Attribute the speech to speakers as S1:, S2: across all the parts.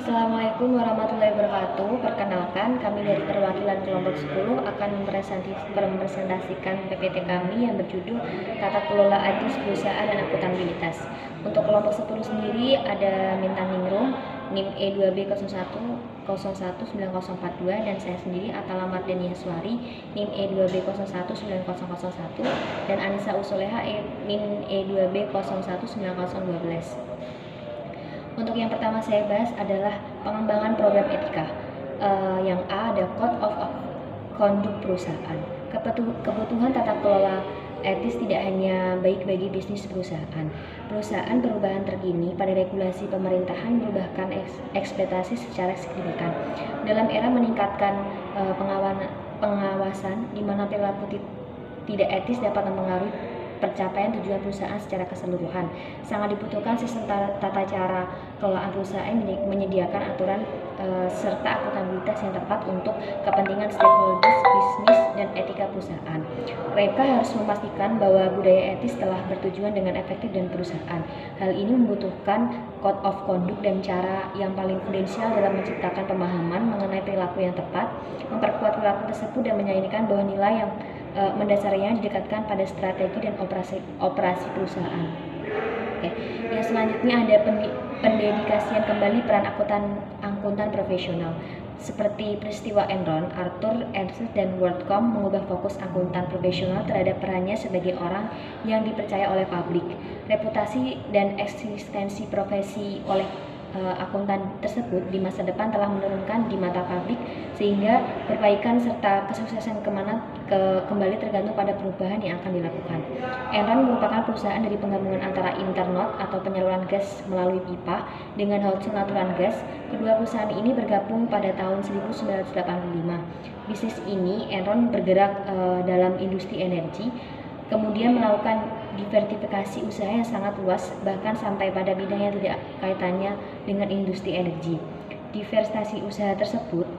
S1: Assalamualaikum warahmatullahi wabarakatuh. Perkenalkan, kami dari perwakilan kelompok 10 akan mempresentasikan PPT kami yang berjudul Tata Kelola IT Perusahaan dan Akuntabilitas. Untuk kelompok 10 sendiri ada Mintan Ningrum, NIM E2B01 01942, dan saya sendiri Atala Mardani Yaswari, NIM E2B019001, dan Anissa Usoleha, NIM E2B019012. Untuk yang pertama saya bahas adalah pengembangan program etika. Yang A ada Code of Conduct Perusahaan. Kebutuhan tata kelola etis tidak hanya baik bagi bisnis perusahaan. Perusahaan perubahan terkini pada regulasi pemerintahan merubahkan ekspektasi secara signifikan. Dalam era meningkatkan pengawasan di mana perilaku tidak etis dapat mempengaruhi pencapaian tujuan perusahaan secara keseluruhan. Sangat dibutuhkan sistem tata cara kelolaan perusahaan menyediakan aturan serta akuntabilitas yang tepat untuk kepentingan stakeholders, bisnis, dan etika perusahaan. Mereka harus memastikan bahwa budaya etis telah bertujuan dengan efektif dan perusahaan. Hal ini membutuhkan code of conduct dan cara yang paling prudensial dalam menciptakan pemahaman mengenai perilaku yang tepat, memperkuat perilaku tersebut, dan menyajikan bahwa nilai yang mendasarinya didekatkan pada strategi dan operasi perusahaan. Oke. Yang selanjutnya ada pendedikasian kembali peran akuntan profesional. Seperti peristiwa Enron, Arthur Ernst dan WorldCom mengubah fokus akuntan profesional terhadap perannya sebagai orang yang dipercaya oleh publik. Reputasi dan eksistensi profesi oleh akuntan tersebut di masa depan telah menurunkan di mata publik, sehingga perbaikan serta kesuksesan kembali tergantung pada perubahan yang akan dilakukan. Enron merupakan perusahaan dari penggabungan antara Internot atau penyaluran gas melalui pipa dengan Hudson natural gas. Kedua perusahaan ini bergabung pada tahun 1985. Bisnis ini Enron bergerak dalam industri energi, kemudian melakukan diversifikasi usaha yang sangat luas, bahkan sampai pada bidang yang tidak kaitannya dengan industri energi. Diversifikasi usaha tersebut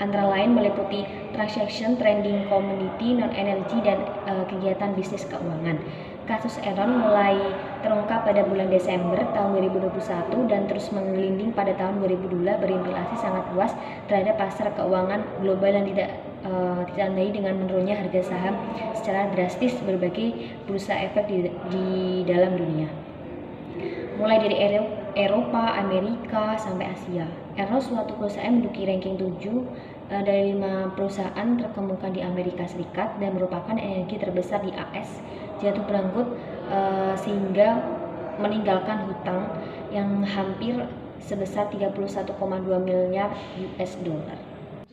S1: antara lain meliputi transaction, trading, commodity, non-energy, dan kegiatan bisnis keuangan. Kasus Enron mulai terungkap pada bulan Desember tahun 2021 dan terus menggelinding pada tahun 2002, berimplikasi sangat luas terhadap pasar keuangan global yang tidak ditandai dengan menurunnya harga saham secara drastis berbagai bursa efek di dalam dunia, mulai dari Eropa, Amerika, sampai Asia. Enron suatu perusahaan menduduki ranking 7 dari 5 perusahaan terkemuka di Amerika Serikat dan merupakan energi terbesar di AS, jatuh beranggut sehingga meninggalkan hutang yang hampir sebesar 31,2 miliar US dollar.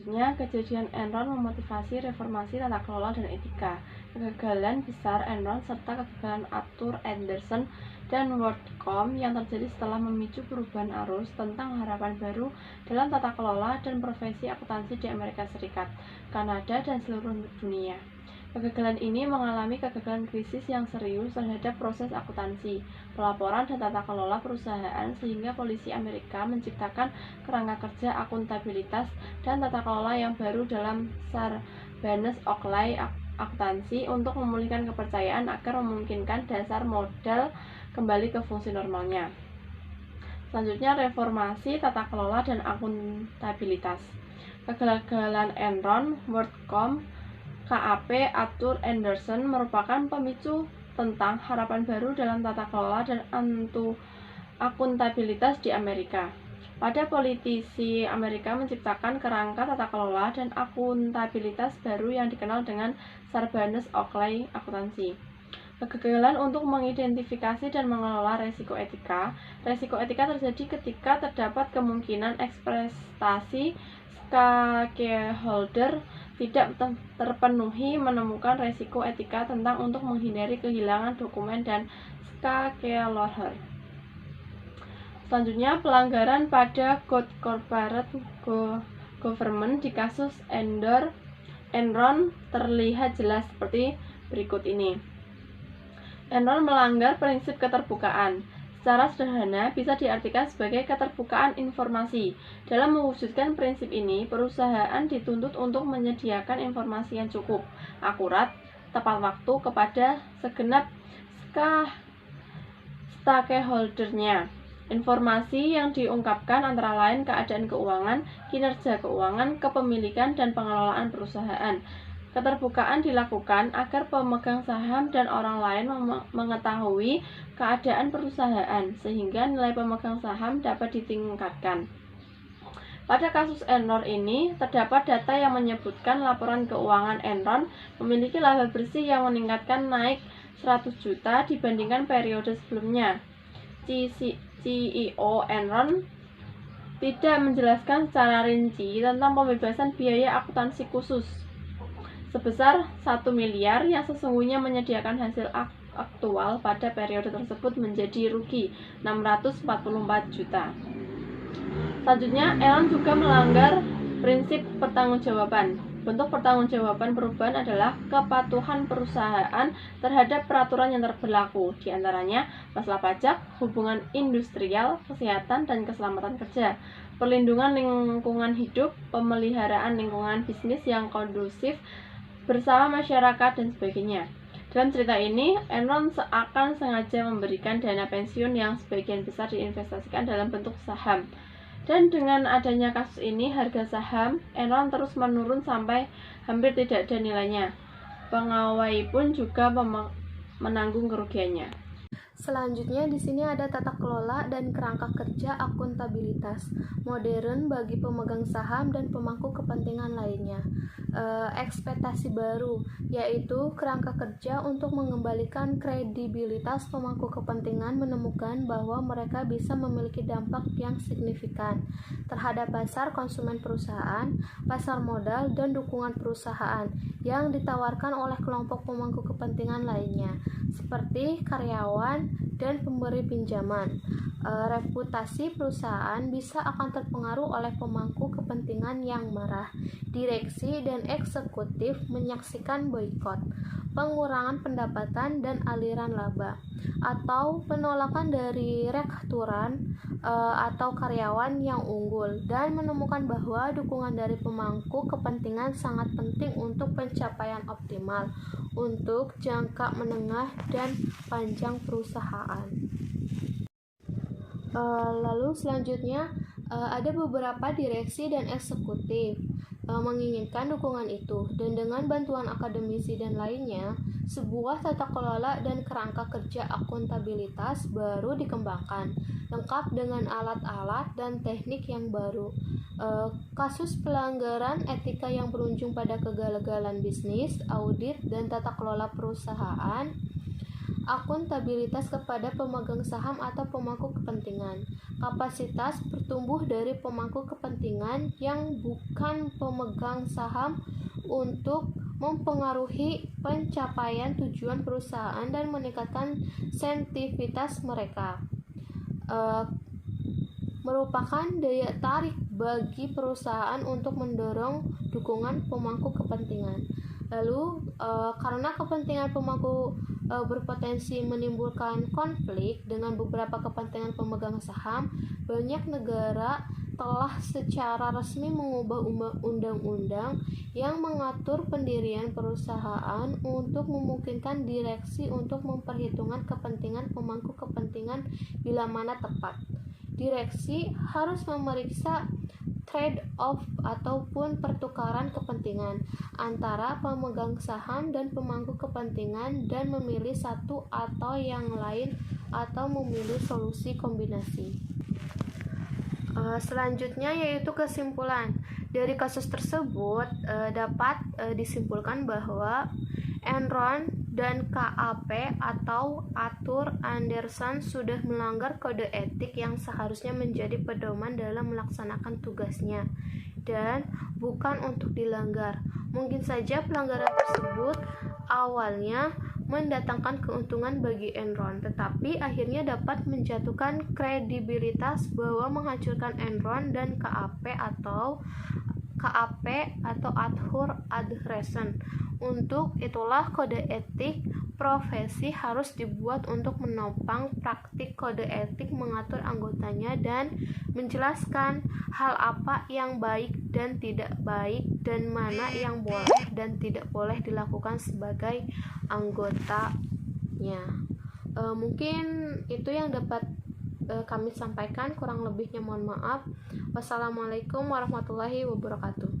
S2: Kejadian Enron memotivasi reformasi tata kelola dan etika. Kegagalan besar Enron serta kegagalan Arthur Andersen dan WorldCom yang terjadi setelah memicu perubahan arus tentang harapan baru dalam tata kelola dan profesi akuntansi di Amerika Serikat, Kanada, dan seluruh dunia. Kegagalan ini mengalami kegagalan krisis yang serius terhadap proses akuntansi, pelaporan, dan tata kelola perusahaan, sehingga polisi Amerika menciptakan kerangka kerja akuntabilitas dan tata kelola yang baru dalam Sarbanes-Oxley akuntansi untuk memulihkan kepercayaan agar memungkinkan dasar modal kembali ke fungsi normalnya. Selanjutnya, reformasi tata kelola dan akuntabilitas. Kegagalan Enron, WorldCom, KAP Arthur Andersen merupakan pemicu tentang harapan baru dalam tata kelola dan akuntabilitas di Amerika. Pada politisi Amerika menciptakan kerangka tata kelola dan akuntabilitas baru yang dikenal dengan Sarbanes-Oxley akuntansi. Kegagalan untuk mengidentifikasi dan mengelola resiko etika. Resiko etika terjadi ketika terdapat kemungkinan ekspektasi stakeholder tidak terpenuhi, menemukan resiko etika tentang untuk menghindari kehilangan dokumen dan stakeholder. Selanjutnya, pelanggaran pada Good Corporate Governance di kasus Enron terlihat jelas seperti berikut ini. Enron melanggar prinsip keterbukaan. Secara sederhana bisa diartikan sebagai keterbukaan informasi. Dalam mewujudkan prinsip ini, perusahaan dituntut untuk menyediakan informasi yang cukup, akurat, tepat waktu kepada segenap stakeholder-nya. Informasi yang diungkapkan antara lain keadaan keuangan, kinerja keuangan, kepemilikan, dan pengelolaan perusahaan. Keterbukaan dilakukan agar pemegang saham dan orang lain mengetahui keadaan perusahaan, sehingga nilai pemegang saham dapat ditingkatkan. Pada kasus Enron ini, terdapat data yang menyebutkan laporan keuangan Enron memiliki laba bersih yang meningkatkan naik 100 juta dibandingkan periode sebelumnya. CEO Enron tidak menjelaskan secara rinci tentang pembebasan biaya akuntansi khusus sebesar 1 miliar yang sesungguhnya menyediakan hasil aktual pada periode tersebut menjadi rugi 644 juta. Selanjutnya, Enron juga melanggar prinsip pertanggungjawaban. Bentuk pertanggungjawaban perubahan adalah kepatuhan perusahaan terhadap peraturan yang berlaku, di antaranya masalah pajak, hubungan industrial, kesehatan dan keselamatan kerja, perlindungan lingkungan hidup, pemeliharaan lingkungan bisnis yang kondusif bersama masyarakat, dan sebagainya. Dalam cerita ini, Enron akan sengaja memberikan dana pensiun yang sebagian besar diinvestasikan dalam bentuk saham. Dan dengan adanya kasus ini, harga saham Enron terus menurun sampai hampir tidak ada nilainya. Pengawai pun juga menanggung kerugiannya.
S3: Selanjutnya di sini ada tata kelola dan kerangka kerja akuntabilitas modern bagi pemegang saham dan pemangku kepentingan lainnya. Ekspektasi baru, yaitu kerangka kerja untuk mengembalikan kredibilitas pemangku kepentingan menemukan bahwa mereka bisa memiliki dampak yang signifikan terhadap pasar konsumen perusahaan, pasar modal, dan dukungan perusahaan yang ditawarkan oleh kelompok pemangku kepentingan lainnya, seperti karyawan dan pemberi pinjaman. Reputasi perusahaan bisa akan terpengaruh oleh pemangku kepentingan yang marah. Direksi dan eksekutif menyaksikan boikot, pengurangan pendapatan dan aliran laba, atau penolakan dari rektoran atau karyawan yang unggul, dan menemukan bahwa dukungan dari pemangku kepentingan sangat penting untuk pencapaian optimal untuk jangka menengah dan panjang perusahaan. Lalu selanjutnya ada beberapa direksi dan eksekutif menginginkan dukungan itu, dan dengan bantuan akademisi dan lainnya, sebuah tata kelola dan kerangka kerja akuntabilitas baru dikembangkan, lengkap dengan alat-alat dan teknik yang baru. Kasus pelanggaran etika yang berujung pada kegagalan bisnis, audit, dan tata kelola perusahaan, akuntabilitas kepada pemegang saham atau pemangku kepentingan, kapasitas bertumbuh dari pemangku kepentingan yang bukan pemegang saham untuk mempengaruhi pencapaian tujuan perusahaan dan meningkatkan sensitivitas mereka, merupakan daya tarik bagi perusahaan untuk mendorong dukungan pemangku kepentingan. Lalu karena kepentingan pemangku berpotensi menimbulkan konflik dengan beberapa kepentingan pemegang saham, banyak negara telah secara resmi mengubah undang-undang yang mengatur pendirian perusahaan untuk memungkinkan direksi untuk memperhitungkan kepentingan pemangku kepentingan bila mana tepat. Direksi harus memeriksa trade-off ataupun pertukaran kepentingan antara pemegang saham dan pemangku kepentingan dan memilih satu atau yang lain atau memilih solusi kombinasi. Selanjutnya yaitu kesimpulan. Dari kasus tersebut dapat disimpulkan bahwa Enron dan KAP atau Arthur Andersen sudah melanggar kode etik yang seharusnya menjadi pedoman dalam melaksanakan tugasnya dan bukan untuk dilanggar. Mungkin saja pelanggaran tersebut awalnya mendatangkan keuntungan bagi Enron, tetapi akhirnya dapat menjatuhkan kredibilitas bahwa menghancurkan Enron dan KAP atau Arthur Andersen. Untuk itulah kode etik profesi harus dibuat untuk menopang praktik kode etik mengatur anggotanya dan menjelaskan hal apa yang baik dan tidak baik dan mana yang boleh dan tidak boleh dilakukan sebagai anggotanya. Mungkin itu yang dapat kami sampaikan, kurang lebihnya mohon maaf. Wassalamualaikum warahmatullahi wabarakatuh.